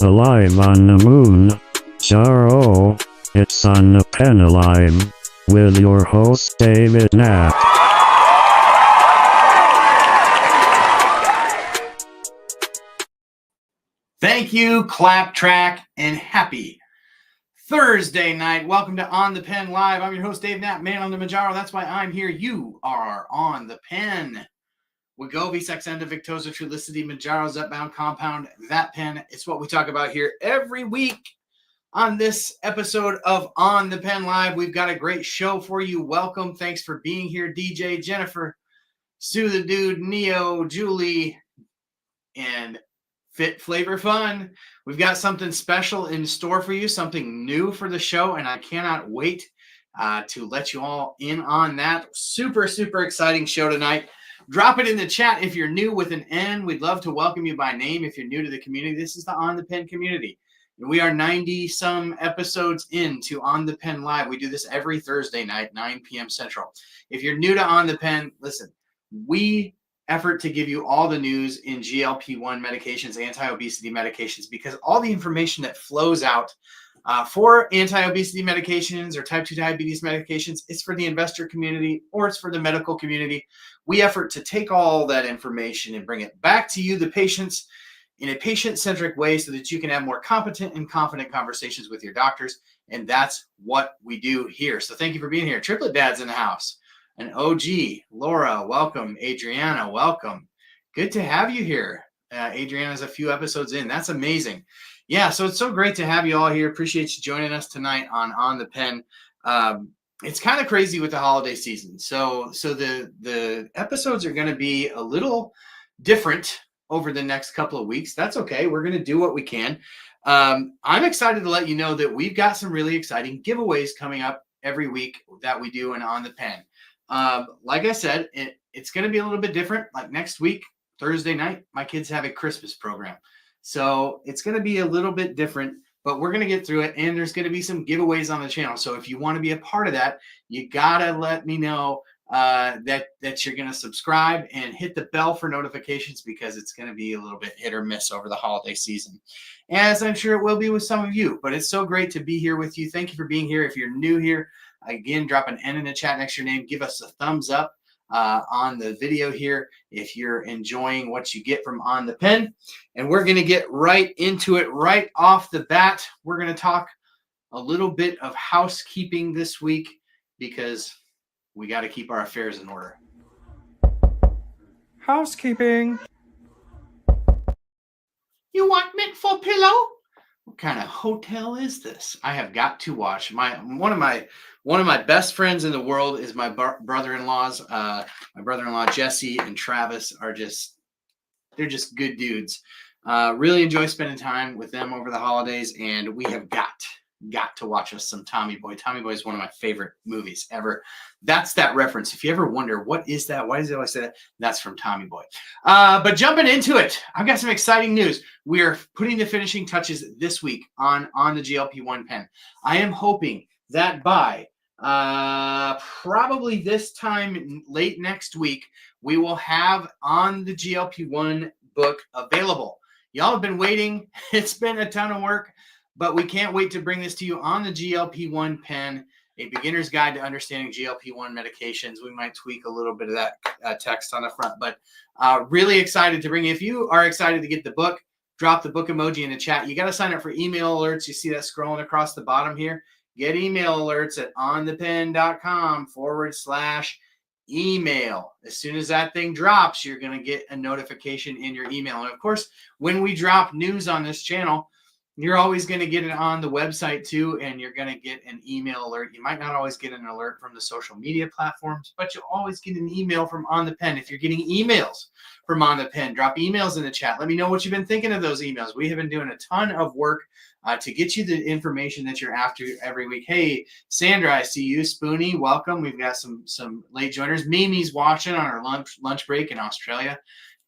Alive on the moon, Jaro. It's on the pen alive, with your host David Knapp. Thank you, clap track, and happy Thursday night. Welcome to On the Pen Live. I'm your host, Dave Knapp, ManOnMounjaro. That's why I'm here. You are on the pen. Wegovy, Saxenda, Victoza, Trulicity, Mounjaro, Zepbound, Compound, that pen. It's what we talk about here every week on this episode of On the Pen Live. We've got a great show for you. Welcome. Thanks for being here, DJ, Jennifer, Sue the Dude, Neo, Julie, and Fit Flavor Fun. We've got something special in store for you, something new for the show, and I cannot wait to let you all in on that. Super, super exciting show tonight. Drop it in the chat if you're new with an N. We'd love to welcome you by name if you're new to the community. This is the On the Pen community. And we are 90-some episodes into On the Pen Live. We do this every Thursday night, 9 p.m. Central. If you're new to On the Pen, listen, we effort to give you all the news in GLP-1 medications, anti-obesity medications, because all the information that flows out for anti-obesity medications or type 2 diabetes medications, it's for the investor community or it's for the medical community. We effort to take all that information and bring it back to you, the patients, in a patient-centric way so that you can have more competent and confident conversations with your doctors. And that's what we do here. So thank you for being here. Triplet Dad's in the house. An OG, Laura, welcome. Adriana, welcome. Good to have you here. Adriana's a few episodes in. That's amazing. Yeah, so it's so great to have you all here. Appreciate you joining us tonight on the Pen. It's kind of crazy with the holiday season. So the episodes are going to be a little different over the next couple of weeks. That's okay. We're going to do what we can. I'm excited to let you know that we've got some really exciting giveaways coming up every week that we do on the Pen. Like I said, it's going to be a little bit different. Like next week, Thursday night, my kids have a Christmas program. So it's going to be a little bit different, but we're going to get through it. And there's going to be some giveaways on the channel. So if you want to be a part of that, you got to let me know that you're going to subscribe and hit the bell for notifications, because it's going to be a little bit hit or miss over the holiday season, as I'm sure it will be with some of you. But it's so great to be here with you. Thank you for being here. If you're new here, again, drop an N in the chat next to your name. Give us a thumbs up on the video here if you're enjoying what you get from On the Pen. And we're going to get right into it right off the bat. We're going to talk a little bit of housekeeping this week, because we got to keep our affairs in order. Housekeeping. You want mint for pillow? What kind of hotel is this? I have got to watch. One of my best friends in the world is my brother-in-laws. My brother-in-law Jesse and Travis they're just good dudes. Really enjoy spending time with them over the holidays, and we have got to watch us some Tommy Boy. Tommy Boy is one of my favorite movies ever. That's that reference. If you ever wonder, what is that? Why does it always say that? That's from Tommy Boy. But jumping into it, I've got some exciting news. We are putting the finishing touches this week on the GLP-1 pen. I am hoping that by probably this time late next week, we will have On the GLP-1 book available. Y'all have been waiting. It's been a ton of work, but we can't wait to bring this to you on the GLP-1 pen, a beginner's guide to understanding GLP-1 medications. We might tweak a little bit of that text on the front, but really excited to bring you. If you are excited to get the book, drop the book emoji in the chat. You got to sign up for email alerts. You see that scrolling across the bottom here. Get email alerts at onthepen.com/email. As soon as that thing drops, you're going to get a notification in your email. And of course, when we drop news on this channel, You're always going to get it on the website too, and you're going to get an email alert. You might not always get an alert from the social media platforms, but you'll always get an email from OnThePen. If you're getting emails from OnThePen, drop emails in the chat. Let me know what you've been thinking of those emails. We have been doing a ton of work to get you the information that you're after every week. Hey, Sandra, I see you. Spoonie, welcome. We've got some late joiners. Mimi's watching on her lunch break in Australia.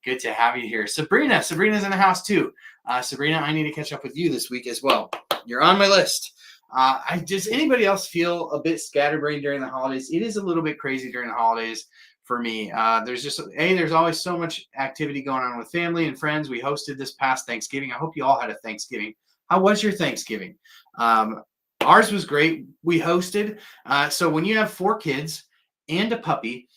Good to have you here. Sabrina's in the house too. Sabrina, I need to catch up with you this week as well. You're on my list. Does anybody else feel a bit scatterbrained during the holidays? It is a little bit crazy during the holidays for me. There's always so much activity going on with family and friends. We hosted this past Thanksgiving. I hope you all had a Thanksgiving. How was your Thanksgiving? Ours was great. We hosted. So when you have 4 kids and a puppy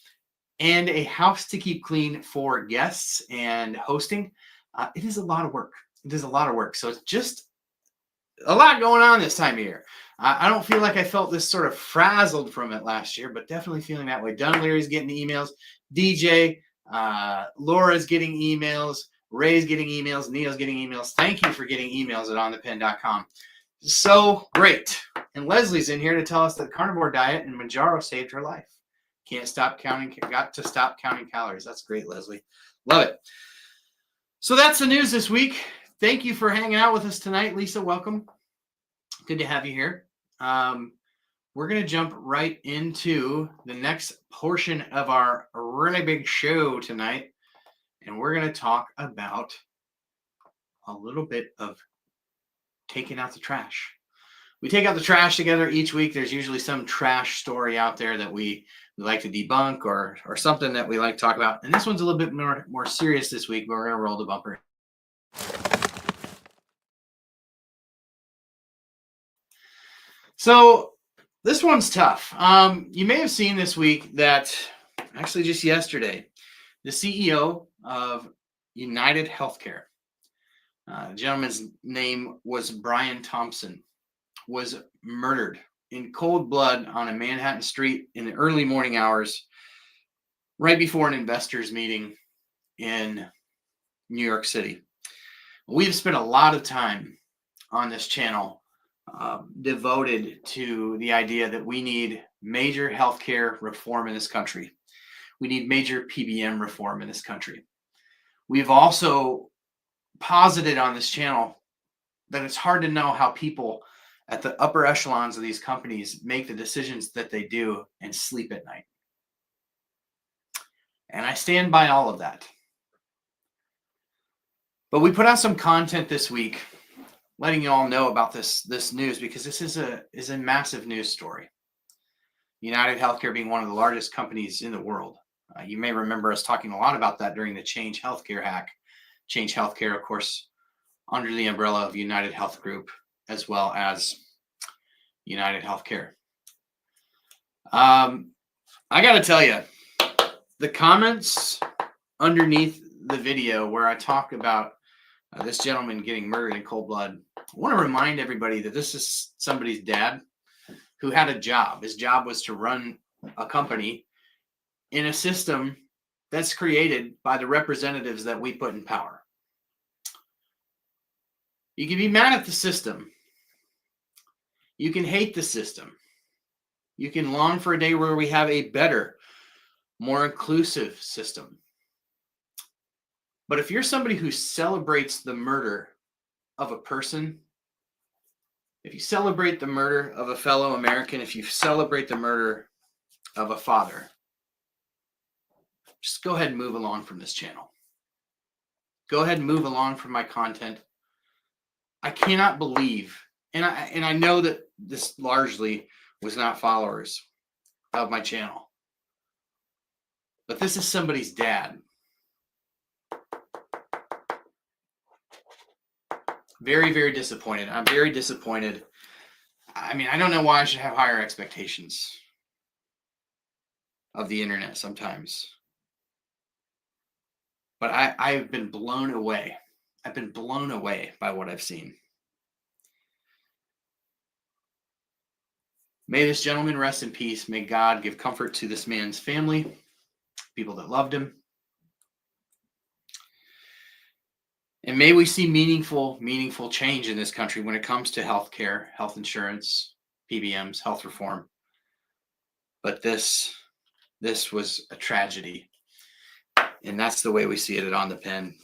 and a house to keep clean for guests and hosting, it is a lot of work. It is a lot of work. So it's just a lot going on this time of year. I don't feel like I felt this sort of frazzled from it last year, but definitely feeling that way. Don Leary's getting emails. DJ, Laura's getting emails. Ray's getting emails. Neil's getting emails. Thank you for getting emails at onthepen.com. So great. And Leslie's in here to tell us that carnivore diet and Mounjaro saved her life. Got to stop counting calories. That's great, Leslie. Love it. So that's the news this week. Thank you for hanging out with us tonight. Lisa, welcome. Good to have you here. We're going to jump right into the next portion of our really big show tonight. And we're going to talk about a little bit of taking out the trash. We take out the trash together each week. There's usually some trash story out there that we like to debunk or something that we like to talk about. And this one's a little bit more serious this week, but we're going to roll the bumper. So this one's tough. You may have seen this week that actually just yesterday, the CEO of United Healthcare, the gentleman's name was Brian Thompson, was murdered in cold blood on a Manhattan street in the early morning hours, right before an investors meeting in New York City. We've spent a lot of time on this channel devoted to the idea that we need major healthcare reform in this country. We need major PBM reform in this country. We've also posited on this channel that it's hard to know how people at the upper echelons of these companies make the decisions that they do and sleep at night. And I stand by all of that. But we put out some content this week letting you all know about this news, because this is a massive news story. United Healthcare being one of the largest companies in the world. You may remember us talking a lot about that during the Change Healthcare hack. Change Healthcare, of course, under the umbrella of United Health Group, as well as United Healthcare. I got to tell you, the comments underneath the video where I talk about this gentleman getting murdered in cold blood, I want to remind everybody that this is somebody's dad who had a job. His job was to run a company in a system that's created by the representatives that we put in power. You can be mad at the system. You can hate the system. You can long for a day where we have a better, more inclusive system. But if you're somebody who celebrates the murder of a person, if you celebrate the murder of a fellow American, if you celebrate the murder of a father, just go ahead and move along from this channel. Go ahead and move along from my content. I cannot believe, and I know that this largely was not followers of my channel, but this is somebody's dad. Very, very disappointed. I'm very disappointed. I mean, I don't know why I should have higher expectations of the internet sometimes. But I've been blown away. I've been blown away by what I've seen. May this gentleman rest in peace. May God give comfort to this man's family, people that loved him. And may we see meaningful change in this country when it comes to healthcare, health insurance, PBMs, health reform. But this was a tragedy. And that's the way we see it on the pen.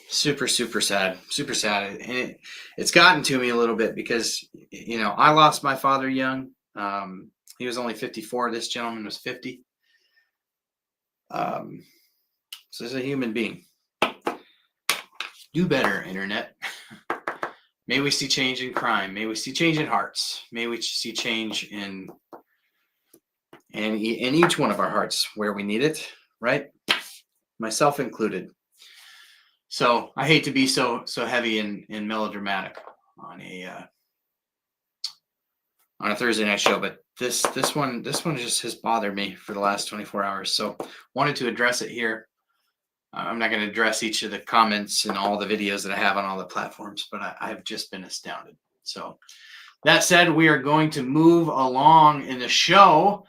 Super sad. And it's gotten to me a little bit because, I lost my father young. He was only 54. This gentleman was 50. So he's a human being. Do better, internet. May we see change in crime. May we see change in hearts. May we see change in each one of our hearts where we need it, right? Myself included. So I hate to be so heavy and melodramatic on a Thursday night show, but this one just has bothered me for the last 24 hours. So wanted to address it here. I'm not going to address each of the comments and all the videos that I have on all the platforms, but I've just been astounded. So that said, we are going to move along in the show.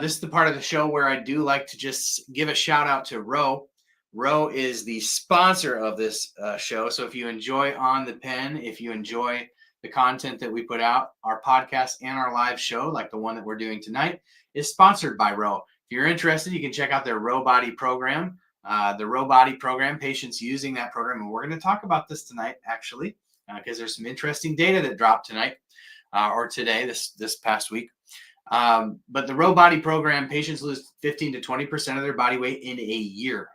This is the part of the show where I do like to just give a shout out to Ro. Ro is the sponsor of this show. So if you enjoy On the Pen, if you enjoy the content that we put out, our podcast and our live show, like the one that we're doing tonight, is sponsored by Ro. If you're interested, you can check out their Ro Body program. The Ro Body program, patients using that program. And we're going to talk about this tonight, actually, because there's some interesting data that dropped tonight or today, this past week. But the Ro Body program, patients lose 15 to 20% of their body weight in a year.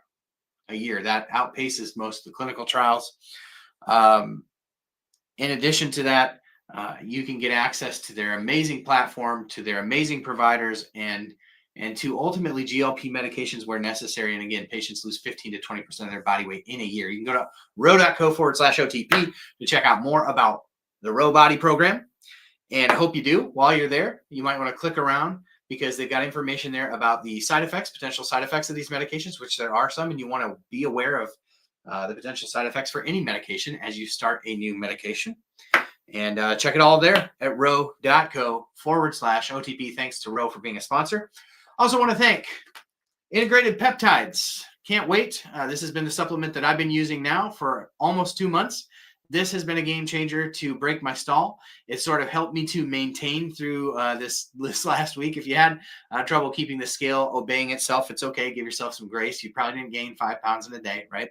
That outpaces most of the clinical trials. In addition to that, you can get access to their amazing platform, to their amazing providers, and to ultimately GLP medications where necessary. And again, patients lose 15 to 20% of their body weight in a year. You can go to ro.co/OTP to check out more about the Ro Body program. And I hope you do. While you're there, you might want to click around because they've got information there about the side effects, potential side effects of these medications, which there are some, and you want to be aware of the potential side effects for any medication as you start a new medication. And check it all there at ro.co/OTP. Thanks to Ro for being a sponsor. Also want to thank Integrated Peptides. Can't wait. This has been the supplement that I've been using now for almost 2 months. This has been a game changer to break my stall. It sort of helped me to maintain through this last week. If you had trouble keeping the scale obeying itself, it's okay. Give yourself some grace. You probably didn't gain 5 pounds in a day, right?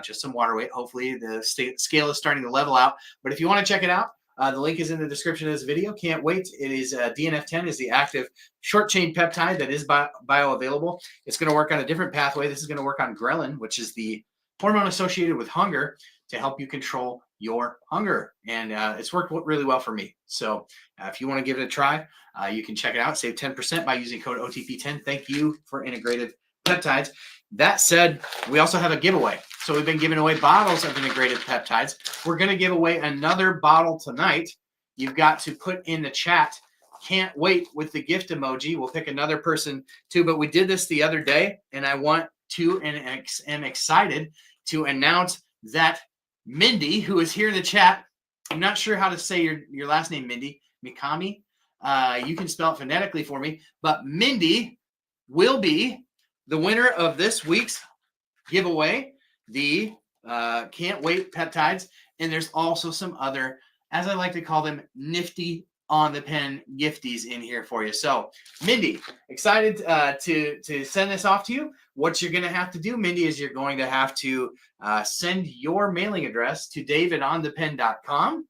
Just some water weight. Hopefully the scale is starting to level out. But if you want to check it out, the link is in the description of this video. Can't wait. It is DNF10 is the active short chain peptide that is bioavailable. It's going to work on a different pathway. This is going to work on ghrelin, which is the hormone associated with hunger, to help you control your hunger. And it's worked really well for me. So if you want to give it a try, you can check it out. Save 10% by using code OTP10. Thank you for Integrated Peptides. That said, we also have a giveaway. So we've been giving away bottles of Integrated Peptides. We're going to give away another bottle tonight. You've got to put in the chat, can't wait, with the gift emoji. We'll pick another person too, but we did this the other day, and I want to and am excited to announce that Mindy, who is here in the chat, I'm not sure how to say your last name, Mindy, Mikami. You can spell it phonetically for me, but Mindy will be the winner of this week's giveaway, the Can't Wait Peptides. And there's also some other, as I like to call them, nifty On the Pen gifties in here for you. So, Mindy, excited to send this off to you. What you're going to have to do, Mindy, is you're going to have to send your mailing address to davidonthepen.com.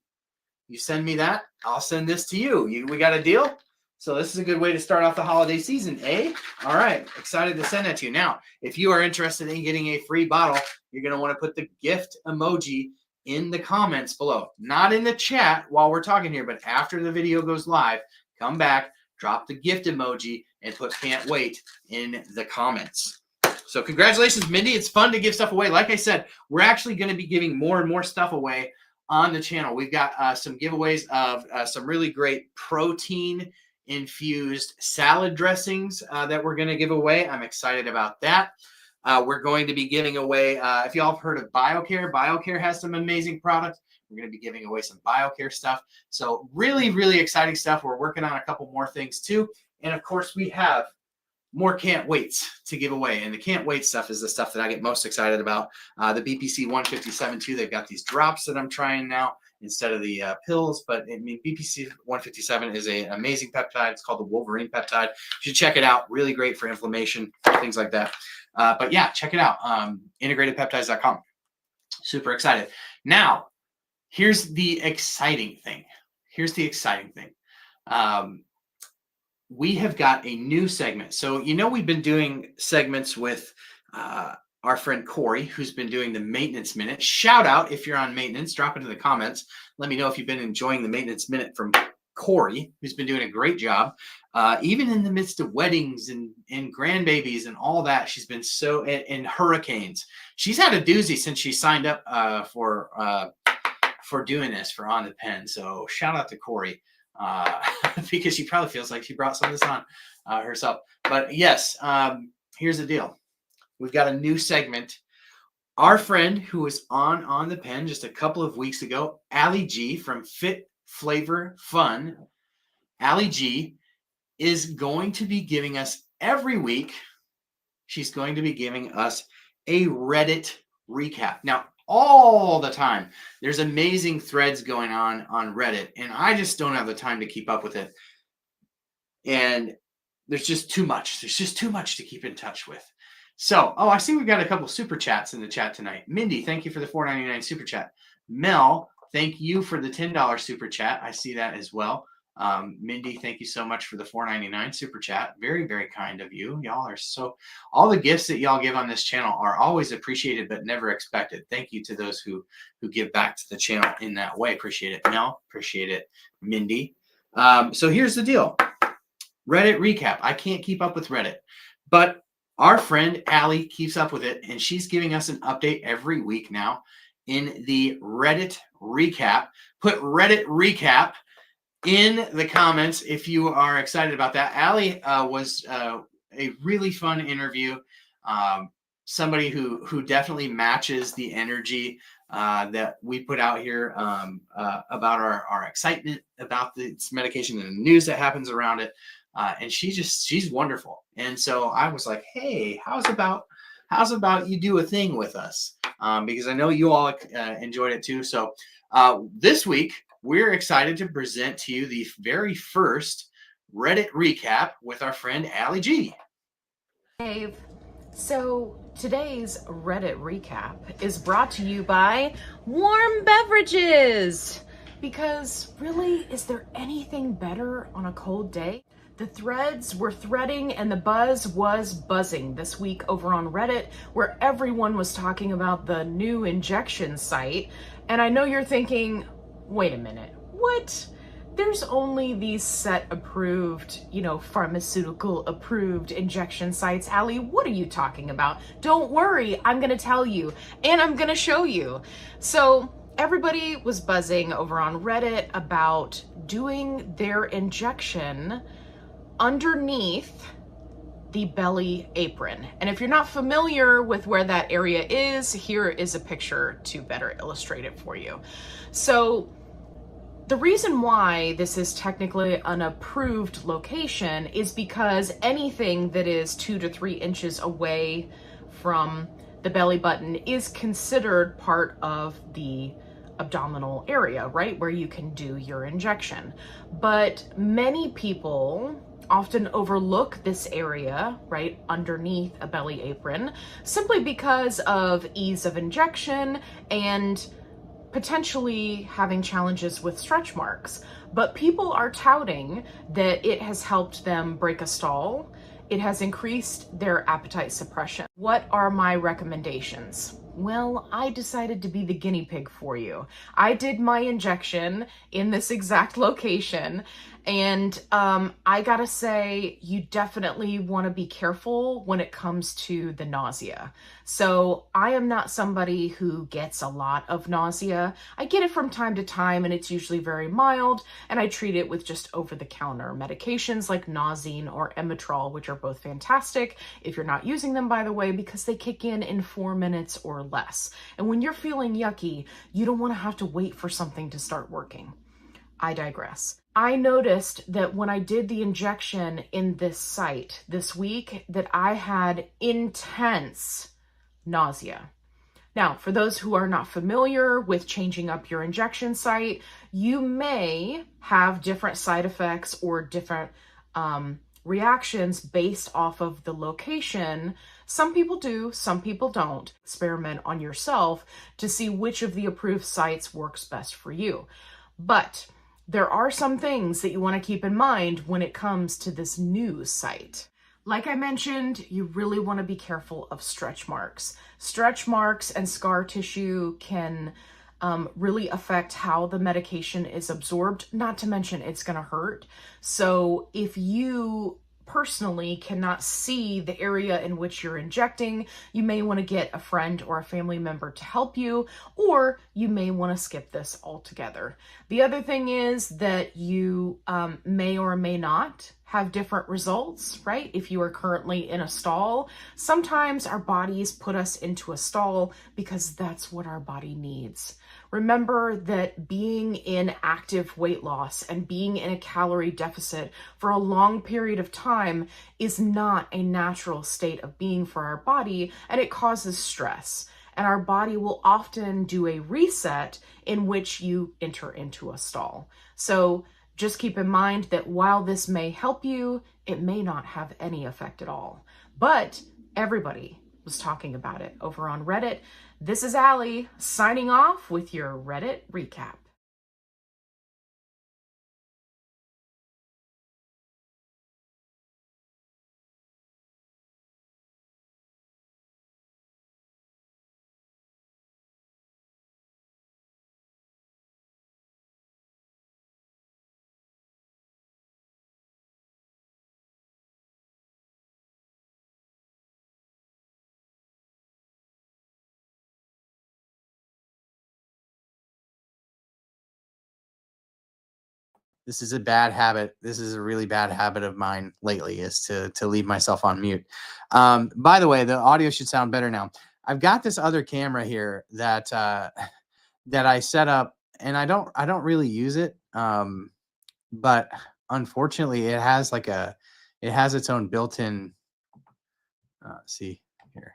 You send me that, I'll send this to you. We got a deal? So this is a good way to start off the holiday season, eh? All right, excited to send that to you. Now, if you are interested in getting a free bottle, you're going to want to put the gift emoji in the comments below. Not in the chat while we're talking here, but after the video goes live, come back, drop the gift emoji, and put can't wait in the comments. So congratulations, Mindy. It's fun to give stuff away. Like I said, we're actually going to be giving more and more stuff away on the channel. We've got some giveaways of some really great protein-infused salad dressings that we're going to give away. I'm excited about that. We're going to be giving away, if y'all have heard of BioCare, BioCare has some amazing products. We're going to be giving away some BioCare stuff. So really, really exciting stuff. We're working on a couple more things too. And of course, we have more can't waits to give away. And the can't wait stuff is the stuff that I get most excited about. The BPC 157 too, they've got these drops that I'm trying now instead of the pills. But I mean, BPC 157 is an amazing peptide. It's called the Wolverine peptide. You should check it out. Really great for inflammation, things like that. But yeah, check it out. Integratedpeptides.com. Super excited. Now, here's the exciting thing. We have got a new segment. So, we've been doing segments with our friend Corey, who's been doing the Maintenance Minute. Shout out if you're on maintenance. Drop it in the comments. Let me know if you've been enjoying the Maintenance Minute from Corey, who's been doing a great job. Even in the midst of weddings and grandbabies and all that, she's been in hurricanes. She's had a doozy since she signed up for doing this for OnThePen. So shout out to Corey. Because she probably feels like she brought some of this on herself. But yes, here's the deal. We've got a new segment. Our friend who was on OnThePen just a couple of weeks ago, Allie G from Fit Flavor Fun, Allie G is going to be giving us every week. She's going to be giving us a Reddit recap. Now, all the time, there's amazing threads going on Reddit, and I just don't have the time to keep up with it. And there's just too much. There's just too much to keep in touch with. So, I see we've got a couple super chats in the chat tonight. Mindy, thank you for the $4.99 super chat. Mel, thank you for the $10 super chat. I see that as well. Mindy, thank you so much for the $4.99 super chat. Very, very kind of you. Y'all are all the gifts that y'all give on this channel are always appreciated, but never expected. Thank you to those who give back to the channel in that way. Appreciate it, Mel. Appreciate it, Mindy. So here's the deal. Reddit recap. I can't keep up with Reddit, but our friend Allie keeps up with it, and she's giving us an update every week now in the Reddit recap. Put Reddit recap in the comments if you are excited about that. Allie was a really fun interview. Somebody who definitely matches the energy that we put out here about our excitement about this medication and the news that happens around it. And she's wonderful. And so I was like, hey, how's about you do a thing with us? Because I know you all enjoyed it too. So this week, we're excited to present to you the very first Reddit recap with our friend Allie G. Dave, so today's Reddit recap is brought to you by warm beverages. Because really, is there anything better on a cold day? The threads were threading and the buzz was buzzing this week over on Reddit, where everyone was talking about the new injection site. And I know you're thinking, wait a minute, what? There's only these set approved, pharmaceutical approved injection sites. Allie, what are you talking about? Don't worry, I'm gonna tell you and I'm gonna show you. So everybody was buzzing over on Reddit about doing their injection underneath the belly apron. And if you're not familiar with where that area is, here is a picture to better illustrate it for you. So the reason why this is technically an approved location is because anything that is 2 to 3 inches away from the belly button is considered part of the abdominal area, right? Where you can do your injection. But many people often overlook this area right underneath a belly apron simply because of ease of injection and potentially having challenges with stretch marks. But people are touting that it has helped them break a stall. It has increased their appetite suppression. What are my recommendations? Well, I decided to be the guinea pig for you. I did my injection in this exact location, and I gotta say, you definitely want to be careful when it comes to the nausea. So I am not somebody who gets a lot of nausea. I get it from time to time, and it's usually very mild, and I treat it with just over-the-counter medications like Nausine or Emitrol, which are both fantastic if you're not using them, by the way, because they kick in 4 minutes or less. And when you're feeling yucky, you don't want to have to wait for something to start working. I digress. I noticed that when I did the injection in this site this week, that I had intense nausea. Now, for those who are not familiar with changing up your injection site, you may have different side effects or different reactions based off of the location. Some people do, some people don't. Experiment on yourself to see which of the approved sites works best for you. But there are some things that you want to keep in mind when it comes to this new site. Like I mentioned, you really want to be careful of stretch marks. Stretch marks and scar tissue can really affect how the medication is absorbed, not to mention it's going to hurt. So if you personally cannot see the area in which you're injecting, you may want to get a friend or a family member to help you, or you may want to skip this altogether. The other thing is that you may or may not have different results, right? If you are currently in a stall, sometimes our bodies put us into a stall because that's what our body needs. Remember that being in active weight loss and being in a calorie deficit for a long period of time is not a natural state of being for our body, and it causes stress. And our body will often do a reset in which you enter into a stall. So just keep in mind that while this may help you, it may not have any effect at all. But everybody was talking about it over on Reddit. This is Allie signing off with your Reddit recap. This is a bad habit. This is a really bad habit of mine lately, is to leave myself on mute. By the way, the audio should sound better now. I've got this other camera here that that I set up, and I don't really use it. But unfortunately, it has its own built-in. See here.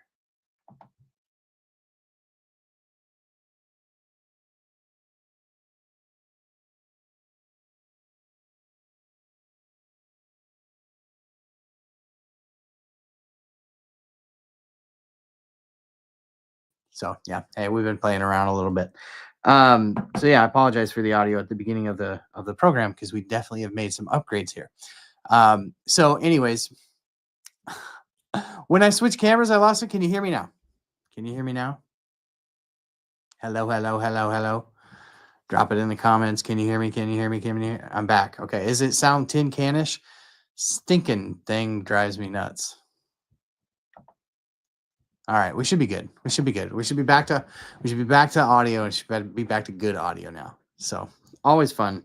So yeah, hey, we've been playing around a little bit. So yeah, I apologize for the audio at the beginning of the program, because we definitely have made some upgrades here. So anyways, when I switch cameras, I lost it. Can you hear me now? Can you hear me now? Hello, hello, hello, hello. Drop it in the comments. Can you hear me? Can you hear me? Can you hear? I'm back. Okay. Is it sound tin canish? Stinking thing drives me nuts. All right, we should be good. We should be good. We should be back to audio, and should be back to good audio now. So always fun.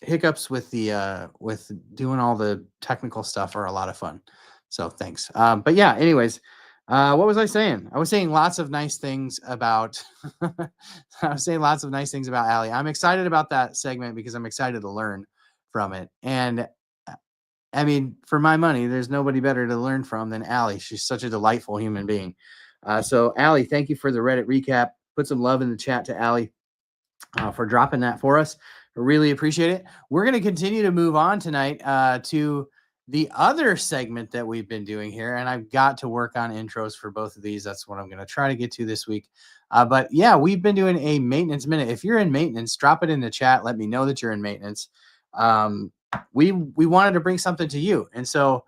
Hiccups with the with doing all the technical stuff are a lot of fun. So thanks. But yeah, anyways, what was I saying? I was saying lots of nice things about I was saying lots of nice things about Allie. I'm excited about that segment because I'm excited to learn from it. And I mean, for my money, there's nobody better to learn from than Allie. She's such a delightful human being. So, Allie, thank you for the Reddit recap. Put some love in the chat to Allie for dropping that for us. I really appreciate it. We're going to continue to move on tonight to the other segment that we've been doing here. And I've got to work on intros for both of these. That's what I'm going to try to get to this week. But yeah, we've been doing a maintenance minute. If you're in maintenance, drop it in the chat. Let me know that you're in maintenance. We wanted to bring something to you. And so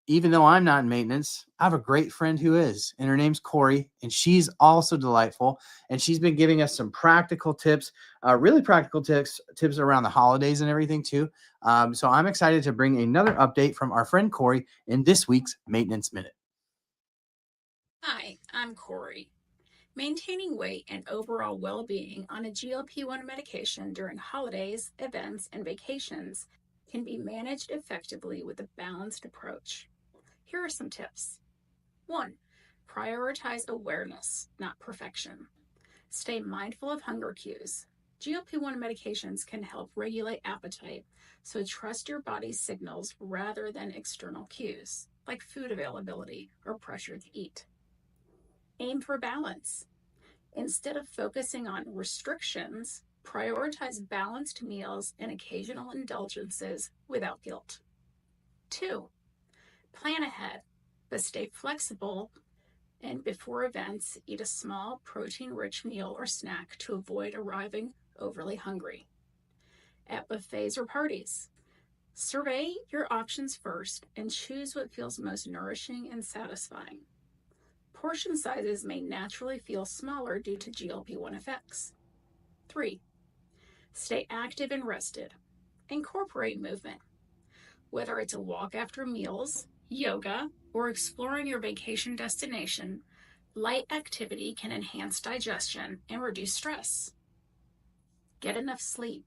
even though I'm not in maintenance, I have a great friend who is, and her name's Corey, and she's also delightful. And she's been giving us some practical tips, really practical tips around the holidays and everything too. So I'm excited to bring another update from our friend Corey in this week's Maintenance Minute. Hi, I'm Corey. Maintaining weight and overall well-being on a GLP-1 medication during holidays, events, and vacations can be managed effectively with a balanced approach. Here are some tips. 1. Prioritize awareness, not perfection. Stay mindful of hunger cues. GLP-1 medications can help regulate appetite, so trust your body's signals rather than external cues, like food availability or pressure to eat. Aim for balance. Instead of focusing on restrictions, prioritize balanced meals and occasional indulgences without guilt. 2. Plan ahead, but stay flexible, and before events, eat a small protein-rich meal or snack to avoid arriving overly hungry. At buffets or parties, survey your options first and choose what feels most nourishing and satisfying. Portion sizes may naturally feel smaller due to GLP-1 effects. 3. Stay active and rested. Incorporate movement. Whether it's a walk after meals, yoga, or exploring your vacation destination, light activity can enhance digestion and reduce stress. Get enough sleep.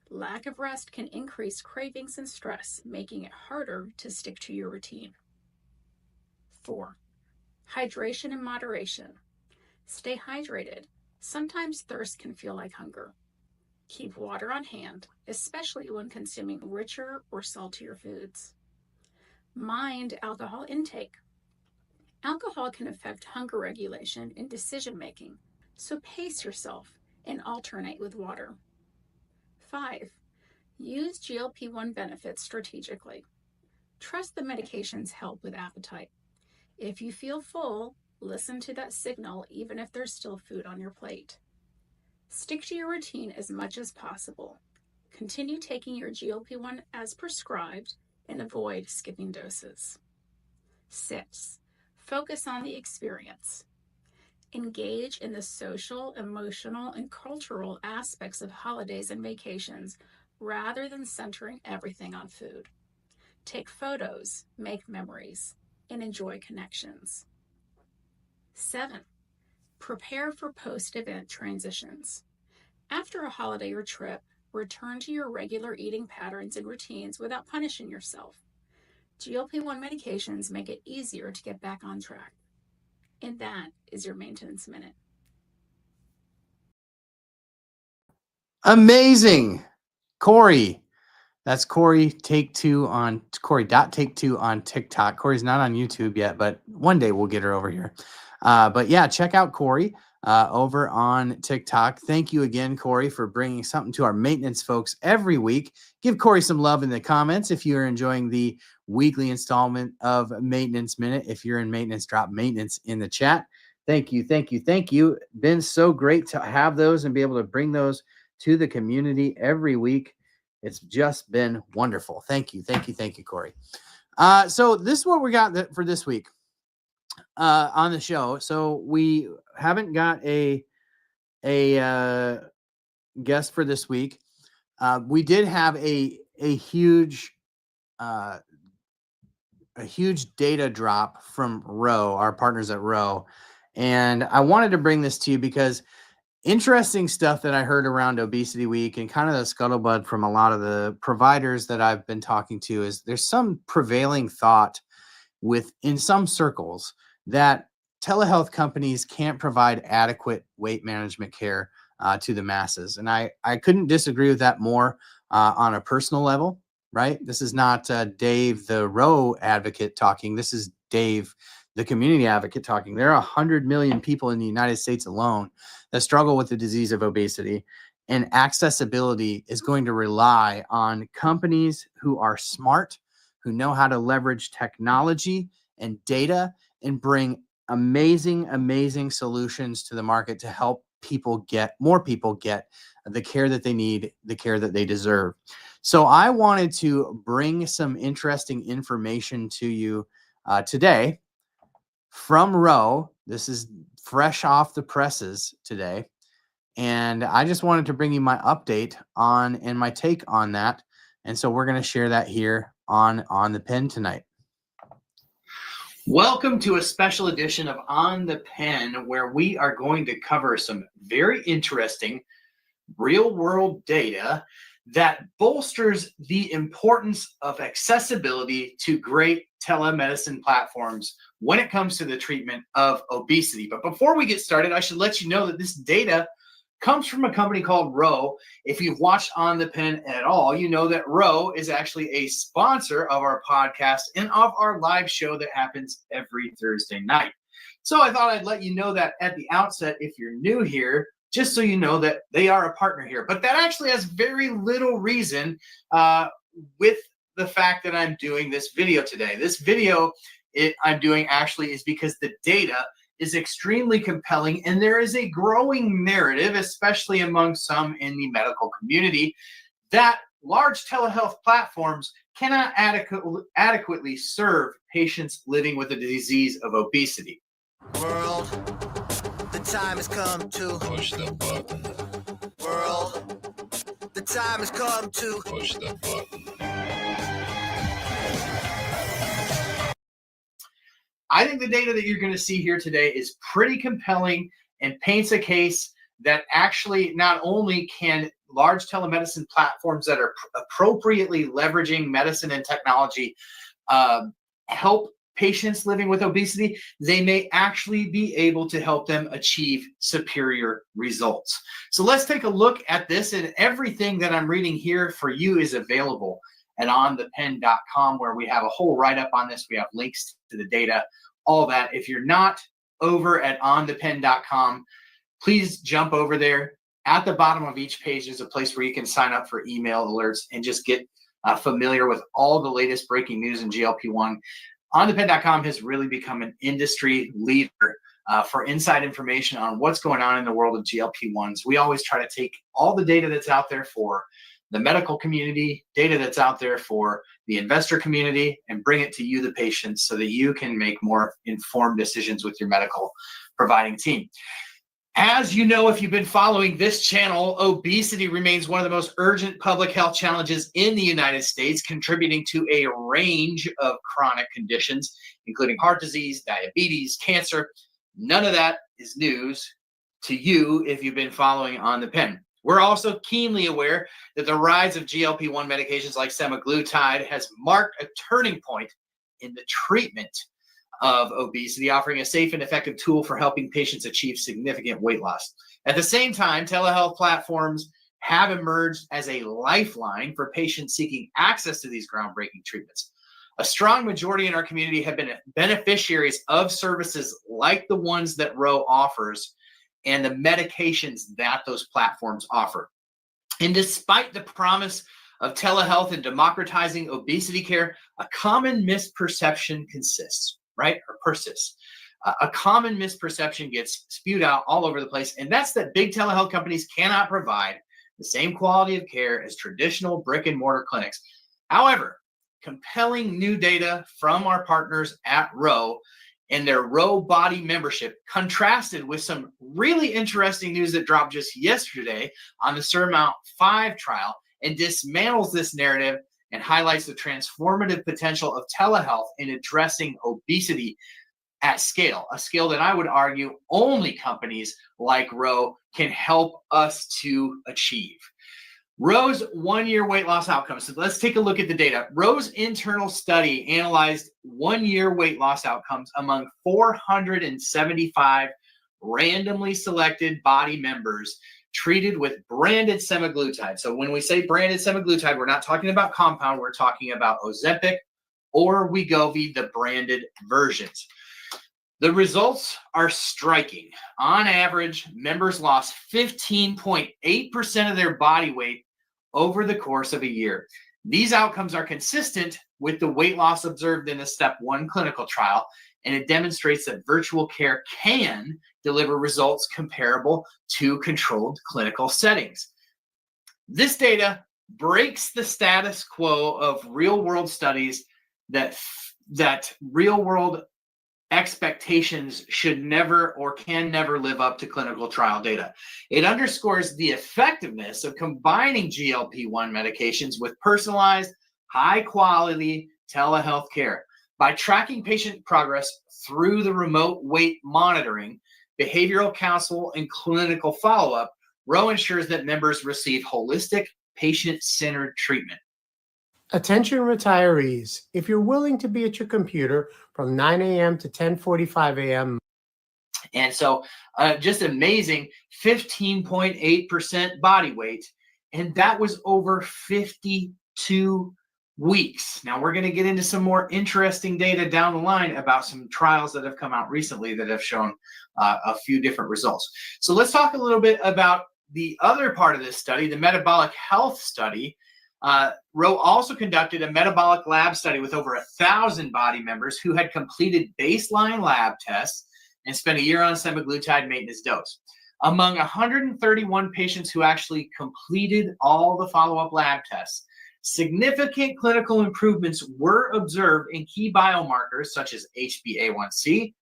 Lack of rest can increase cravings and stress, making it harder to stick to your routine. 4. Hydration in moderation. Stay hydrated. Sometimes thirst can feel like hunger. Keep water on hand, especially when consuming richer or saltier foods. Mind alcohol intake. Alcohol can affect hunger regulation and decision making, so pace yourself and alternate with water. 5. Use GLP-1 benefits strategically. Trust the medications help with appetite. If you feel full, listen to that signal even if there's still food on your plate. Stick to your routine as much as possible. Continue taking your GLP-1 as prescribed and avoid skipping doses. 6. Focus on the experience. Engage in the social, emotional, and cultural aspects of holidays and vacations rather than centering everything on food. Take photos, make memories, and enjoy connections. 7. Prepare for post-event transitions. After a holiday or trip, return to your regular eating patterns and routines without punishing yourself. GLP-1 medications make it easier to get back on track. And that is your maintenance minute. Amazing. Corey. That's Corey Take Two on Corey.Take2 on TikTok. Corey's not on YouTube yet, but one day we'll get her over here. But yeah, check out Corey over on TikTok. Thank you again, Corey, for bringing something to our maintenance folks every week. Give Corey some love in the comments if you're enjoying the weekly installment of Maintenance Minute. If you're in maintenance, drop maintenance in the chat. Thank you, thank you, thank you. Been so great to have those and be able to bring those to the community every week. It's just been wonderful. Thank you, thank you, thank you, Corey. So this is what we got for this week on the show. So we haven't got a guest for this week. We did have a huge data drop from Row, our partners at Row, and I wanted to bring this to you because interesting stuff that I heard around Obesity Week and kind of the scuttlebutt from a lot of the providers that I've been talking to is there's some prevailing thought in some circles that telehealth companies can't provide adequate weight management care to the masses. And I couldn't disagree with that more on a personal level, right? This is not Dave, the Row advocate talking. This is Dave, the community advocate talking. There are 100 million people in the United States alone that struggle with the disease of obesity, and accessibility is going to rely on companies who are smart, who know how to leverage technology and data and bring amazing, amazing solutions to the market to help more people get the care that they need, the care that they deserve. So I wanted to bring some interesting information to you today from Row. This is fresh off the presses today. And I just wanted to bring you my update and my take on that. And so we're going to share that here on the Pen tonight. Welcome to a special edition of On the Pen, where we are going to cover some very interesting real-world data that bolsters the importance of accessibility to great telemedicine platforms when it comes to the treatment of obesity. But before we get started, I should let you know that this data comes from a company called Ro. If you've watched On the Pen at all, you know that Ro is actually a sponsor of our podcast and of our live show that happens every Thursday night. So I thought I'd let you know that at the outset, if you're new here, just so you know that they are a partner here. But that actually has very little reason with the fact that I'm doing this video today. This video I'm doing actually is because the data is extremely compelling, and there is a growing narrative, especially among some in the medical community, that large telehealth platforms cannot adequately serve patients living with the disease of obesity. World, the time has come to push the button. World, the time has come to push the button. I think the data that you're going to see here today is pretty compelling and paints a case that actually not only can large telemedicine platforms that are appropriately leveraging medicine and technology help patients living with obesity, they may actually be able to help them achieve superior results. So let's take a look at this, and everything that I'm reading here for you is available at OnThePen.com, where we have a whole write-up on this. We have links to the data, all that. If you're not over at OnThePen.com, please jump over there. At the bottom of each page is a place where you can sign up for email alerts and just get familiar with all the latest breaking news in GLP-1. OnThePen.com has really become an industry leader for inside information on what's going on in the world of GLP-1s. We always try to take all the data that's out there for the medical community, data that's out there for the investor community, and bring it to you, the patients, so that you can make more informed decisions with your medical providing team. As you know, if you've been following this channel, obesity remains one of the most urgent public health challenges in the United States, contributing to a range of chronic conditions, including heart disease, diabetes, cancer. None of that is news to you if you've been following On the Pen. We're also keenly aware that the rise of GLP-1 medications like semaglutide has marked a turning point in the treatment of obesity, offering a safe and effective tool for helping patients achieve significant weight loss. At the same time, telehealth platforms have emerged as a lifeline for patients seeking access to these groundbreaking treatments. A strong majority in our community have been beneficiaries of services like the ones that Ro offers and the medications that those platforms offer. And despite the promise of telehealth and democratizing obesity care, a common misperception persists. A common misperception gets spewed out all over the place, and that's that big telehealth companies cannot provide the same quality of care as traditional brick and mortar clinics. However, compelling new data from our partners at Ro and their Ro Body membership contrasted with some really interesting news that dropped just yesterday on the SURMOUNT-5 trial and dismantles this narrative and highlights the transformative potential of telehealth in addressing obesity at scale, a scale that I would argue only companies like Ro can help us to achieve. Ro's one-year weight loss outcomes. So let's take a look at the data. Ro's internal study analyzed one-year weight loss outcomes among 475 randomly selected body members treated with branded semaglutide. So when we say branded semaglutide, we're not talking about compound, we're talking about Ozempic or Wegovy, the branded versions. The results are striking. On average, members lost 15.8% of their body weight over the course of a year. These outcomes are consistent with the weight loss observed in the STEP 1 clinical trial, and it demonstrates that virtual care can deliver results comparable to controlled clinical settings. This data breaks the status quo of real-world studies that real-world expectations should never or can never live up to clinical trial data. It underscores the effectiveness of combining GLP-1 medications with personalized, high-quality telehealth care. By tracking patient progress through the remote weight monitoring, behavioral counsel, and clinical follow-up, Ro ensures that members receive holistic, patient-centered treatment. Attention retirees, if you're willing to be at your computer from 9 a.m. to 10:45 a.m. And so just amazing, 15.8% body weight. And that was over 52 weeks. Now we're going to get into some more interesting data down the line about some trials that have come out recently that have shown a few different results. So let's talk a little bit about the other part of this study, the metabolic health study. Rowe also conducted a metabolic lab study with over 1,000 body members who had completed baseline lab tests and spent a year on semaglutide maintenance dose. Among 131 patients who actually completed all the follow-up lab tests, significant clinical improvements were observed in key biomarkers such as HbA1c,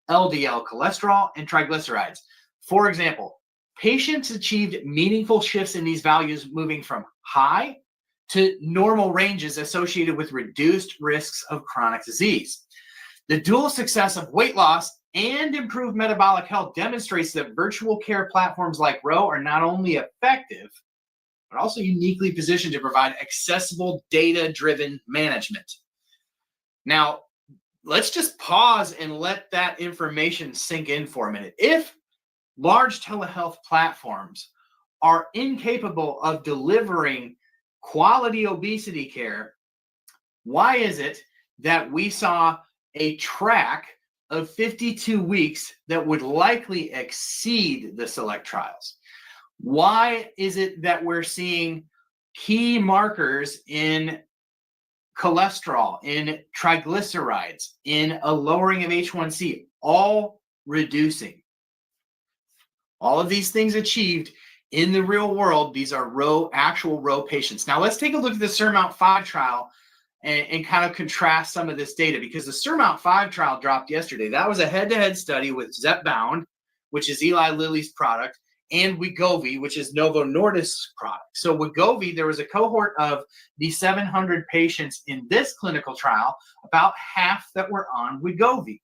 LDL cholesterol, and triglycerides. For example, patients achieved meaningful shifts in these values, moving from high to normal ranges associated with reduced risks of chronic disease. The dual success of weight loss and improved metabolic health demonstrates that virtual care platforms like Rowe are not only effective, but also uniquely positioned to provide accessible data-driven management. Now, let's just pause and let that information sink in for a minute. If large telehealth platforms are incapable of delivering quality obesity care, why is it that we saw a track of 52 weeks that would likely exceed the SELECT trials? Why is it that we're seeing key markers in cholesterol, in triglycerides, in a lowering of H1C, all reducing? All of these things achieved in the real world. These are actual Rowe patients. Now let's take a look at the SURMOUNT-5 trial and kind of contrast some of this data, because the SURMOUNT-5 trial dropped yesterday. That was a head-to-head study with Zepbound, which is Eli Lilly's product, and Wegovy, which is Novo Nordisk's product. So Wegovy, there was a cohort of the 700 patients in this clinical trial, about half that were on Wegovy.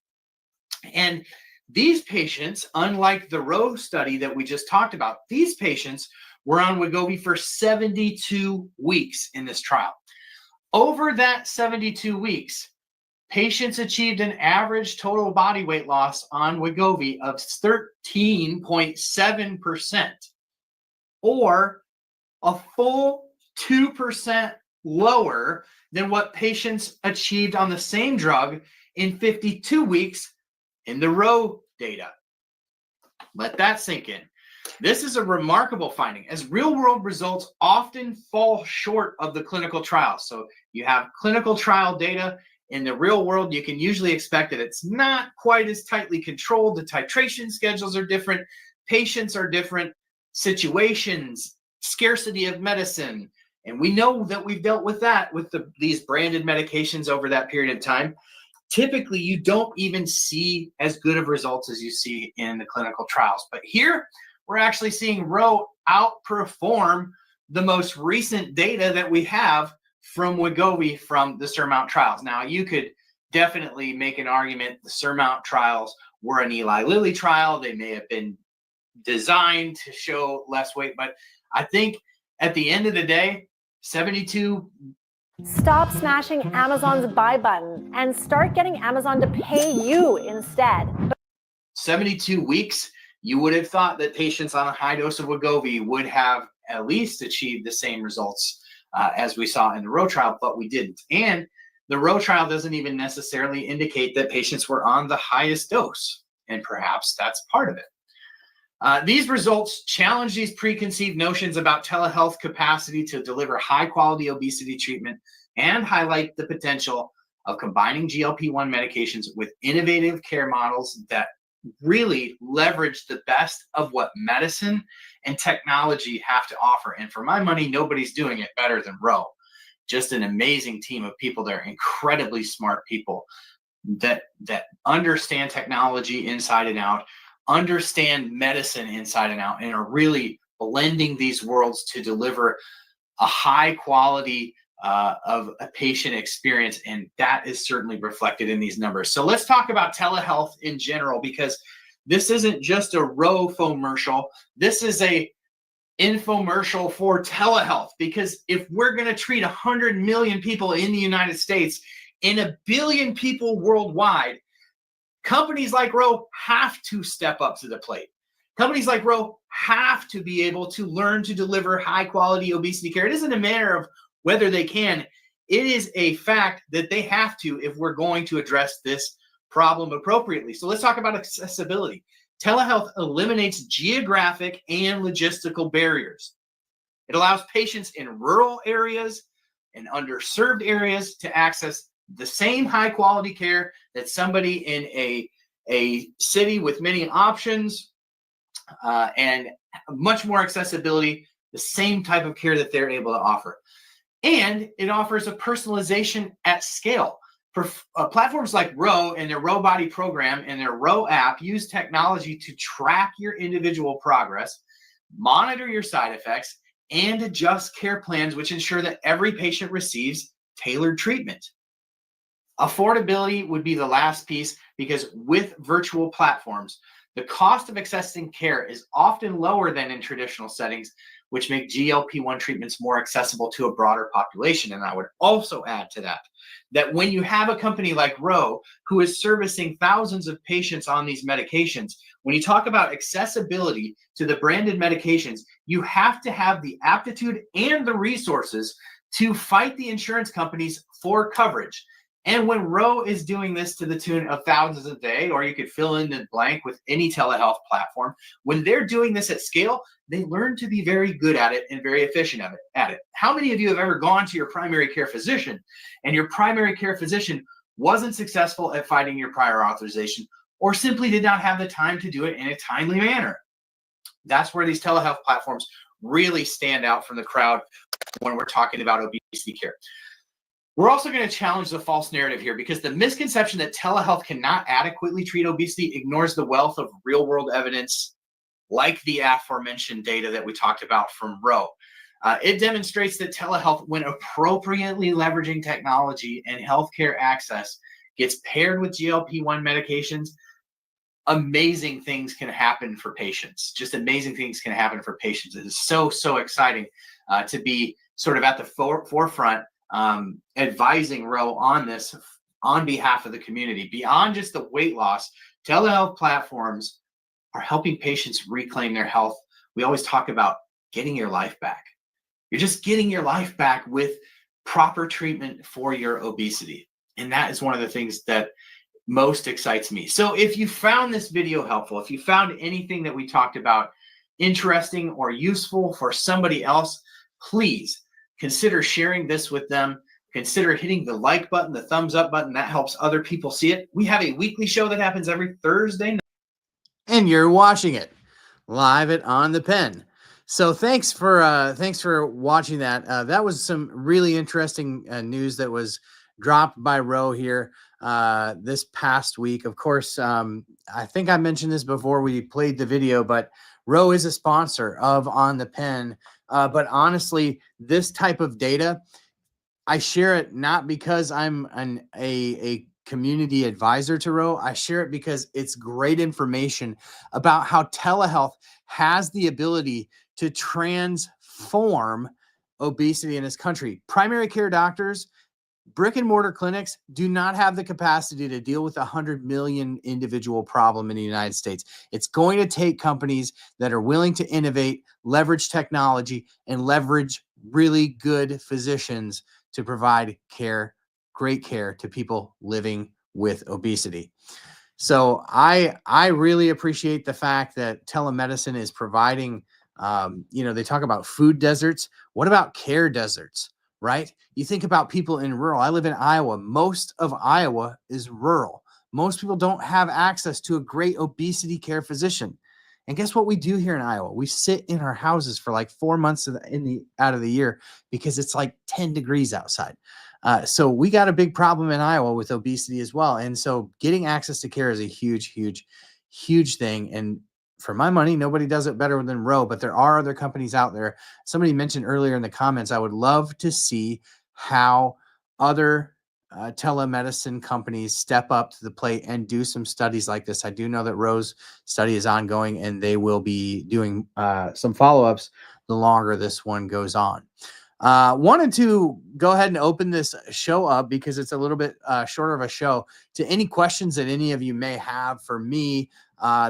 And these patients, unlike the Rowe study that we just talked about, these patients were on Wegovy for 72 weeks in this trial. Over that 72 weeks, patients achieved an average total body weight loss on Wegovy of 13.7%, or a full 2% lower than what patients achieved on the same drug in 52 weeks in the Rowe data. Let that sink in. This is a remarkable finding, as real-world results often fall short of the clinical trials. So you have clinical trial data. In the real world, you can usually expect that it's not quite as tightly controlled. The titration schedules are different. Patients are different. Situations, scarcity of medicine. And we know that we've dealt with that with these branded medications over that period of time. Typically, you don't even see as good of results as you see in the clinical trials. But here, we're actually seeing Rowe outperform the most recent data that we have from Wegovy from the SURMOUNT trials. Now, you could definitely make an argument the SURMOUNT trials were an Eli Lilly trial. They may have been designed to show less weight, but I think at the end of the day, 72. Stop smashing Amazon's buy button and start getting Amazon to pay you instead. 72 weeks, you would have thought that patients on a high dose of Wegovy would have at least achieved the same results as we saw in the Rowe trial, but we didn't. And the Rowe trial doesn't even necessarily indicate that patients were on the highest dose, and perhaps that's part of it. These results challenge these preconceived notions about telehealth capacity to deliver high-quality obesity treatment and highlight the potential of combining GLP-1 medications with innovative care models that really leverage the best of what medicine and technology have to offer. And for my money, nobody's doing it better than Rowe. Just an amazing team of people. They're incredibly smart people that understand technology inside and out, understand medicine inside and out, and are really blending these worlds to deliver a high quality of a patient experience, and that is certainly reflected in these numbers. So let's talk about telehealth in general, because this isn't just a Rowe infomercial. This is a infomercial for telehealth, because if we're going to treat 100 million people in the United States and 1 billion people worldwide, Companies like Roe have to step up to the plate. Companies like Roe have to be able to learn to deliver high quality obesity care. It isn't a matter of whether they can. It is a fact that they have to if we're going to address this problem appropriately. So let's talk about accessibility. Telehealth eliminates geographic and logistical barriers. It allows patients in rural areas and underserved areas to access the same high quality care that somebody in a city with many options and much more accessibility, the same type of care that they're able to offer. And it offers a personalization at scale. Platforms like Roe and their Roe Body program and their Roe app use technology to track your individual progress, monitor your side effects, and adjust care plans, which ensure that every patient receives tailored treatment. Affordability would be the last piece, because with virtual platforms, the cost of accessing care is often lower than in traditional settings, which make GLP-1 treatments more accessible to a broader population. And I would also add to that when you have a company like Roe, who is servicing thousands of patients on these medications, when you talk about accessibility to the branded medications, you have to have the aptitude and the resources to fight the insurance companies for coverage. And when Roe is doing this to the tune of thousands a day, or you could fill in the blank with any telehealth platform, when they're doing this at scale, they learn to be very good at it and very efficient at it. How many of you have ever gone to your primary care physician and your primary care physician wasn't successful at fighting your prior authorization, or simply did not have the time to do it in a timely manner? That's where these telehealth platforms really stand out from the crowd when we're talking about obesity care. We're also going to challenge the false narrative here, because the misconception that telehealth cannot adequately treat obesity ignores the wealth of real-world evidence, like the aforementioned data that we talked about from Roe. It demonstrates that telehealth, when appropriately leveraging technology and healthcare access, gets paired with GLP-1 medications, amazing things can happen for patients. Just amazing things can happen for patients. It is so, so exciting to be sort of at the forefront advising Roe on this on behalf of the community. Beyond just the weight loss, telehealth platforms are helping patients reclaim their health. We always talk about getting your life back. You're just getting your life back with proper treatment for your obesity. And that is one of the things that most excites me. So if you found this video helpful, if you found anything that we talked about interesting or useful for somebody else, please consider sharing this with them. Consider hitting the like button, the thumbs up button. That helps other people see it. We have a weekly show that happens every Thursday night, and you're watching it live at On the Pen. So thanks for watching that. That was some really interesting news that was dropped by Roe here this past week. Of course, I think I mentioned this before we played the video, but Roe is a sponsor of On the Pen. But honestly, this type of data, I share it not because I'm a community advisor to Roe. I share it because it's great information about how telehealth has the ability to transform obesity in this country. Primary care doctors, brick and mortar clinics do not have the capacity to deal with 100 million individual problem in the United States. It's going to take companies that are willing to innovate, leverage technology, and leverage really good physicians to provide care, great care to people living with obesity. So I really appreciate the fact that telemedicine is providing, they talk about food deserts. What about care deserts? Right? You think about people in rural. I live in Iowa. Most of Iowa is rural. Most people don't have access to a great obesity care physician. And guess what we do here in Iowa? We sit in our houses for like 4 months out of the year because it's like 10 degrees outside. So we got a big problem in Iowa with obesity as well. And so getting access to care is a huge, huge, huge thing. And for my money, nobody does it better than Roe, but there are other companies out there. Somebody mentioned earlier in the comments, I would love to see how other telemedicine companies step up to the plate and do some studies like this. I do know that Roe's study is ongoing, and they will be doing some follow-ups the longer this one goes on. Wanted to go ahead and open this show up because it's a little bit shorter of a show to any questions that any of you may have for me.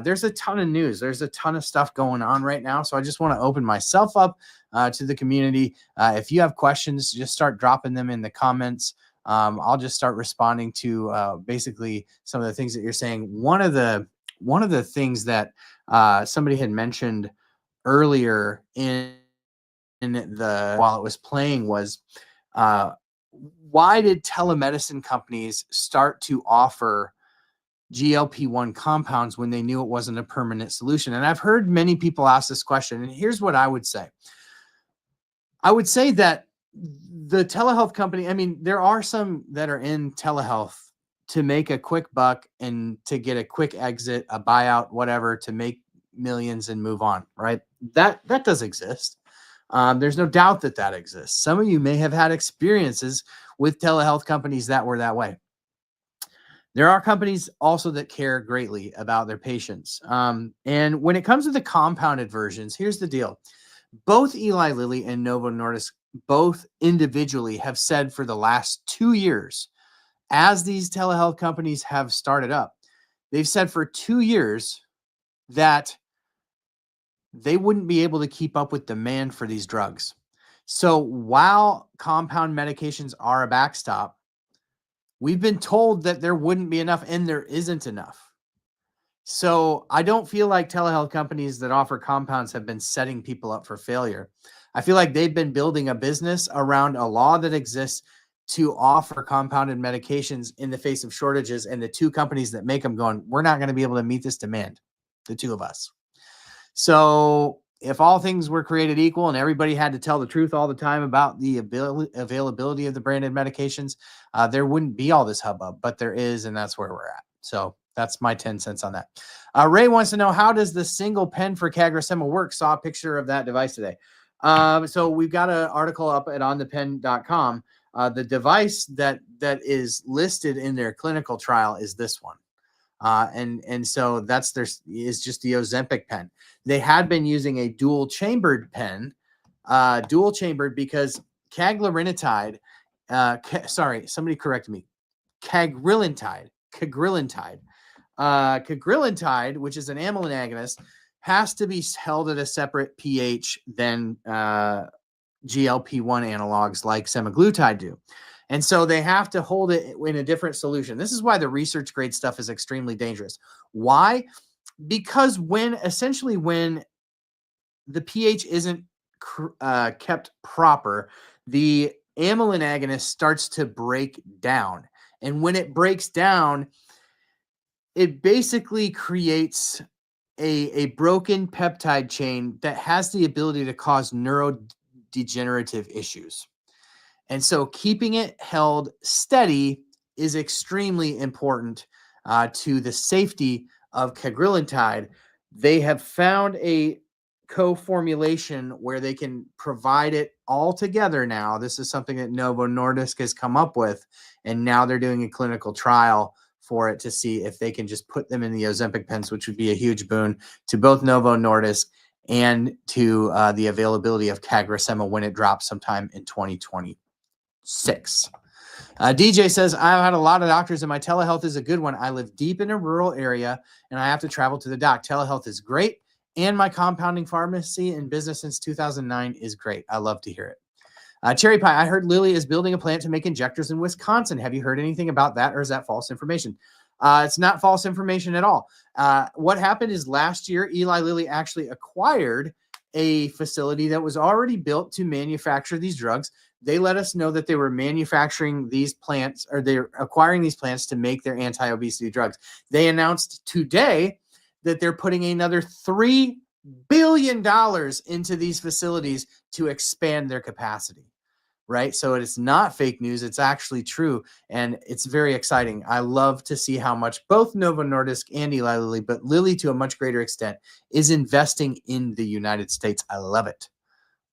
There's a ton of news. There's a ton of stuff going on right now. So I just want to open myself up to the community. If you have questions, just start dropping them in the comments. I'll just start responding to basically some of the things that you're saying. One of the things that somebody had mentioned earlier in the while it was playing was why did telemedicine companies start to offer GLP-1 compounds when they knew it wasn't a permanent solution? And I've heard many people ask this question, and here's what I would say. I would say that the telehealth company, I mean, there are some that are in telehealth to make a quick buck and to get a quick exit, a buyout, whatever, to make millions and move on, right? That does exist. There's no doubt that exists. Some of you may have had experiences with telehealth companies that were that way. There are companies also that care greatly about their patients. And when it comes to the compounded versions, here's the deal. Both Eli Lilly and Novo Nordisk, both individually, have said for the last 2 years, as these telehealth companies have started up, they've said for 2 years that they wouldn't be able to keep up with demand for these drugs. So while compound medications are a backstop, we've been told that there wouldn't be enough, and there isn't enough. So I don't feel like telehealth companies that offer compounds have been setting people up for failure. I feel like they've been building a business around a law that exists to offer compounded medications in the face of shortages, and the two companies that make them going, we're not going to be able to meet this demand, the two of us. So if all things were created equal and everybody had to tell the truth all the time about the availability of the branded medications, there wouldn't be all this hubbub, but there is, and that's where we're at. So that's my 10 cents on that. Ray wants to know, how does the single pen for CagriSema work? Saw a picture of that device today. So we've got an article up at OnThePen.com. The device that is listed in their clinical trial is this one. And so that's is just the Ozempic pen. They had been using a dual chambered pen, because cagrilintide, somebody correct me, cagrilintide, which is an amylin agonist, has to be held at a separate pH than GLP-1 analogs like semaglutide do. And so they have to hold it in a different solution. This is why the research grade stuff is extremely dangerous. Why? Because when the pH isn't kept proper, the amylin agonist starts to break down. And when it breaks down, it basically creates a broken peptide chain that has the ability to cause neurodegenerative issues. And so keeping it held steady is extremely important to the safety of cagrilintide. They have found a co-formulation where they can provide it all together now. This is something that Novo Nordisk has come up with, and now they're doing a clinical trial for it to see if they can just put them in the Ozempic pens, which would be a huge boon to both Novo Nordisk and to the availability of CagriSema when it drops sometime in 2026. DJ says, I've had a lot of doctors and my telehealth is a good one. I live deep in a rural area and I have to travel to the doc. Telehealth is great. And my compounding pharmacy and business since 2009 is great. I love to hear it. Cherry Pie, I heard Lilly is building a plant to make injectors in Wisconsin. Have you heard anything about that, or is that false information? It's not false information at all. What happened is last year, Eli Lilly actually acquired a facility that was already built to manufacture these drugs. They let us know that they were manufacturing these plants, or they're acquiring these plants to make their anti-obesity drugs. They announced today that they're putting another $3 billion into these facilities to expand their capacity, right? So it's not fake news. It's actually true. And it's very exciting. I love to see how much both Novo Nordisk and Eli Lilly, but Lilly to a much greater extent, is investing in the United States. I love it.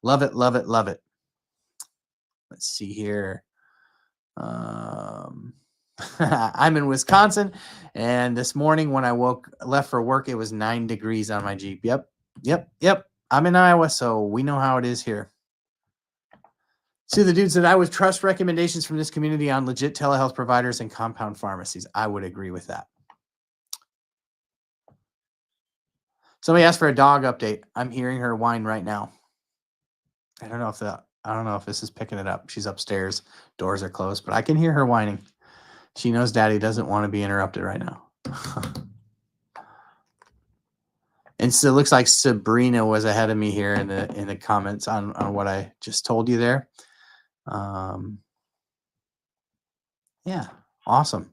Love it, love it, love it. Let's see here. I'm in Wisconsin, and this morning when I left for work, it was 9 degrees on my Jeep. Yep. I'm in Iowa, so we know how it is here. See, the dude said, I would trust recommendations from this community on legit telehealth providers and compound pharmacies. I would agree with that. Somebody asked for a dog update. I'm hearing her whine right now. I don't know if this is picking it up. She's upstairs. Doors are closed, but I can hear her whining. She knows Daddy doesn't want to be interrupted right now. And so it looks like Sabrina was ahead of me here in the comments on what I just told you there. Yeah, awesome.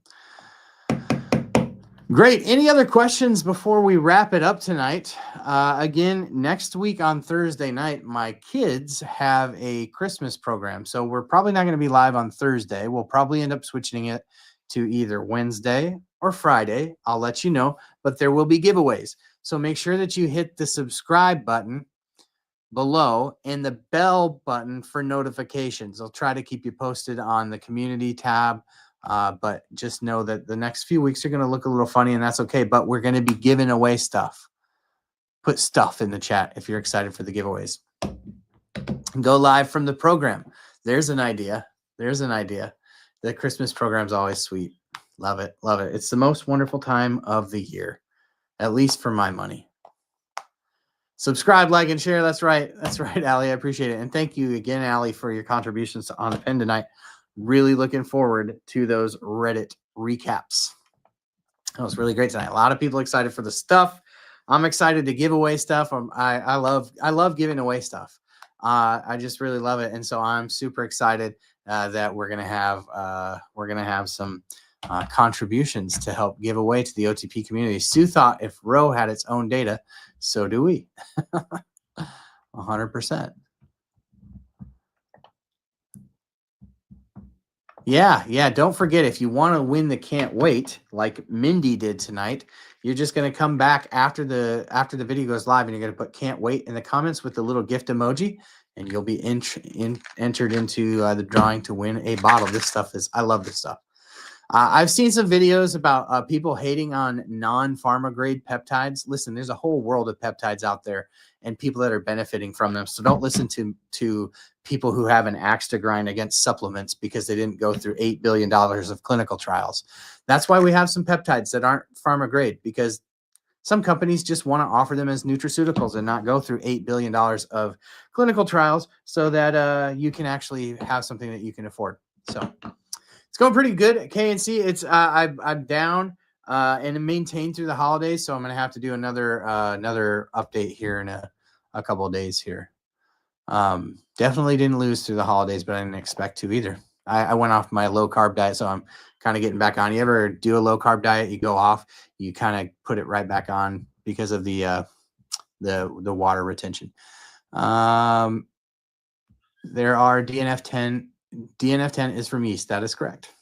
Great. Any other questions before we wrap it up tonight? Again, next week on Thursday night, my kids have a Christmas program. So we're probably not going to be live on Thursday. We'll probably end up switching it to either Wednesday or Friday. I'll let you know, but there will be giveaways. So make sure that you hit the subscribe button below and the bell button for notifications. I'll try to keep you posted on the community tab. But just know that the next few weeks are going to look a little funny, and that's okay. But we're going to be giving away stuff. Put stuff in the chat if you're excited for the giveaways. Go live from the program. There's an idea. The Christmas program's always sweet. Love it. Love it. It's the most wonderful time of the year, at least for my money. Subscribe, like, and share. That's right. That's right, Allie. I appreciate it. And thank you again, Allie, for your contributions to On the Pen tonight. Really looking forward to those Reddit recaps. That was really great tonight. A lot of people excited for the stuff. I'm excited to give away stuff. I love giving away stuff. I just really love it, and so I'm super excited that we're gonna have some contributions to help give away to the OTP community. Sue thought if Roe had its own data, so do we. 100%. Yeah. Don't forget, if you want to win the can't wait, like Mindy did tonight, you're just going to come back after the video goes live, and you're going to put can't wait in the comments with the little gift emoji, and you'll be entered into the drawing to win a bottle. I love this stuff. I've seen some videos about people hating on non-pharma grade peptides. Listen, there's a whole world of peptides out there and people that are benefiting from them. So don't listen to people who have an axe to grind against supplements because they didn't go through $8 billion of clinical trials. That's why we have some peptides that aren't pharma grade, because some companies just want to offer them as nutraceuticals and not go through $8 billion of clinical trials so that you can actually have something that you can afford. So it's going pretty good at KNC. It's I'm down and maintained through the holidays, so I'm going to have to do another update here in a couple of days here. Definitely didn't lose through the holidays, but I didn't expect to either. I went off my low carb diet, so I'm kind of getting back on. You ever do a low carb diet, you go off, you kind of put it right back on because of the water retention. There are DNF10. DNF10 is from yeast. That is correct.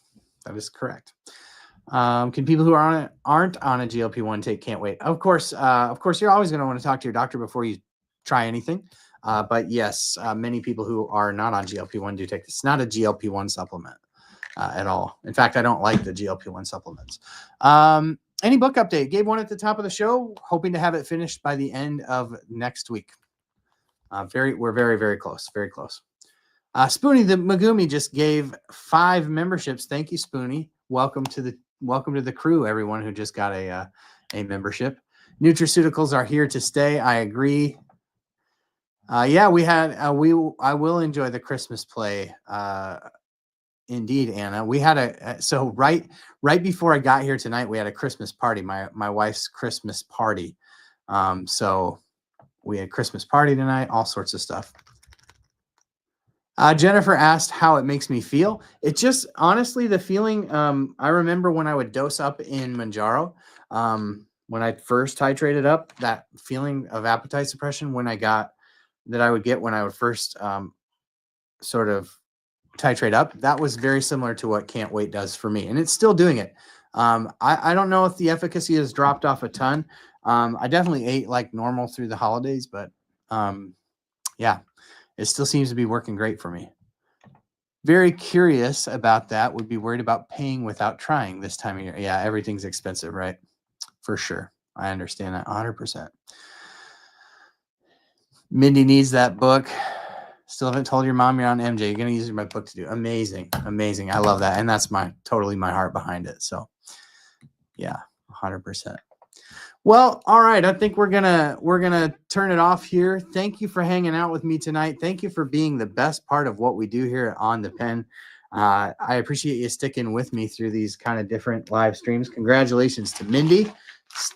Can people who aren't on a GLP-1 take can't wait? Of course, you're always going to want to talk to your doctor before you try anything. But yes, many people who are not on GLP-1 do take this. It's not a GLP-1 supplement at all. In fact, I don't like the GLP-1 supplements. Any book update? Gave one at the top of the show, hoping to have it finished by the end of next week. We're very, very close. Very close. Spoonie the Megumi just gave 5 memberships. Thank you, Spoonie. Welcome to the crew, everyone who just got a membership. Nutraceuticals are here to stay. I agree. Yeah, we had I will enjoy the Christmas play. Indeed, Anna. We had so right before I got here tonight, we had a Christmas party, my wife's Christmas party. So we had Christmas party tonight, all sorts of stuff. Jennifer asked how it makes me feel. It just, honestly, the feeling, I remember when I would dose up in Mounjaro, when I first titrated up, that feeling of appetite suppression that I would get when I would first sort of titrate up, that was very similar to what Can't Wait does for me. And it's still doing it. I don't know if the efficacy has dropped off a ton. I definitely ate like normal through the holidays, but yeah. It still seems to be working great for me. Very curious about that. Would be worried about paying without trying this time of year. Yeah, everything's expensive, right? For sure. I understand that 100%. Mindy needs that book. Still haven't told your mom you're on MJ. You're gonna use my book to do. Amazing. I love that. And that's totally my heart behind it. So yeah, 100%. Well, all right. I think we're gonna turn it off here. Thank you for hanging out with me tonight. Thank you for being the best part of what we do here on the Pen. I appreciate you sticking with me through these kind of different live streams. Congratulations to Mindy.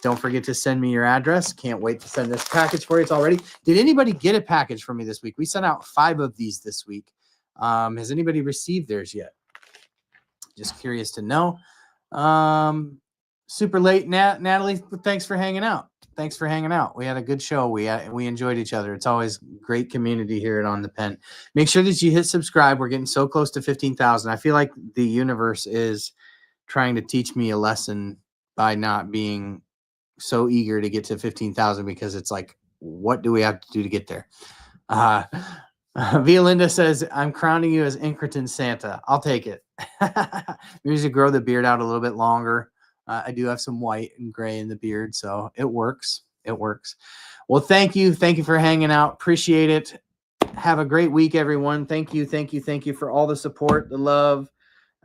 Don't forget to send me your address. Can't wait to send this package for you. It's all ready. Did anybody get a package from me this week? We sent out 5 of these this week. Has anybody received theirs yet? Just curious to know. Super late, Natalie. Thanks for hanging out. We had a good show. We enjoyed each other. It's always great community here at On the Pen. Make sure that you hit subscribe. We're getting so close to 15,000. I feel like the universe is trying to teach me a lesson by not being so eager to get to 15,000, because it's like, what do we have to do to get there? Violinda says, I'm crowning you as Incretin Santa. I'll take it. Maybe to grow the beard out a little bit longer. I do have some white and gray in the beard, so it works. Well, thank you for hanging out. Appreciate it. Have a great week, everyone. Thank you for all the support, the love.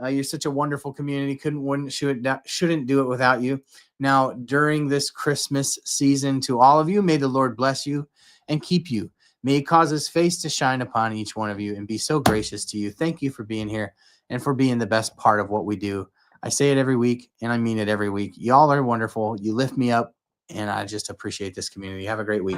You're such a wonderful community. Shouldn't do it without you. Now, during this Christmas season, to all of you, may the Lord bless you and keep you. May he cause his face to shine upon each one of you and be so gracious to you. Thank you for being here and for being the best part of what we do. I say it every week, and I mean it every week. Y'all are wonderful. You lift me up, and I just appreciate this community. Have a great week.